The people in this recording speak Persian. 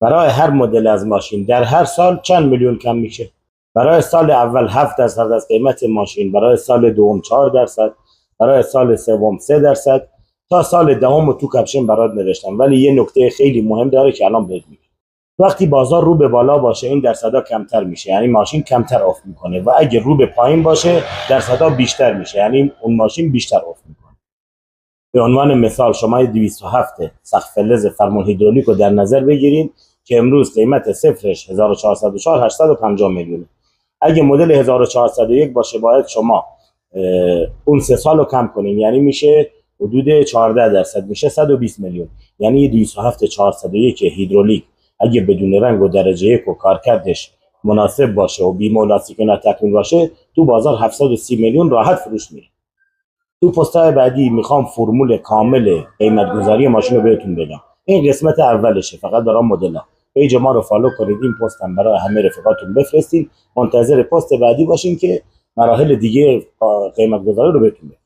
برای هر مدل از ماشین در هر سال چند میلیون کم میشه. برای سال اول 7% از قیمت ماشین، برای سال دوم 4%، برای سال سوم 3%، تا سال دهم تو کپشن برات نوشتم. ولی یه نکته خیلی مهم داره که الان بهت میگم. وقتی بازار رو به بالا باشه این درصدا کمتر میشه، یعنی ماشین کمتر افت میکنه، و اگه رو به پایین باشه درصدا بیشتر میشه، یعنی اون ماشین بیشتر افت میکنه. به عنوان مثال شما 207 سقف فلز فرمون هیدرولیک رو در نظر بگیرید که امروز قیمت صفرش 1404 850 میلیونه. اگه مدل 1401 باشه باید شما اون 3 سال رو کم کنیم، یعنی میشه حدود 14%، میشه 120 میلیون. یعنی 207 401 هیدرولیک اگه بدون رنگ و درجه یک و کارکردش مناسب باشه و بیمه و لاستیک تکمیل باشه تو بازار 730 میلیون راحت فروش میره. تو پست‌های بعدی میخوام فرمول کامل قیمت گذاری ماشین رو بهتون بدم. این قسمت اولشه، فقط برای مدل‌ها. پیج ما رو فالو کنید، این پست هم برای همه رفقاتون بفرستید. منتظر پست بعدی باشین که مراحل دیگه قیمت گذاری رو بهتون بدم.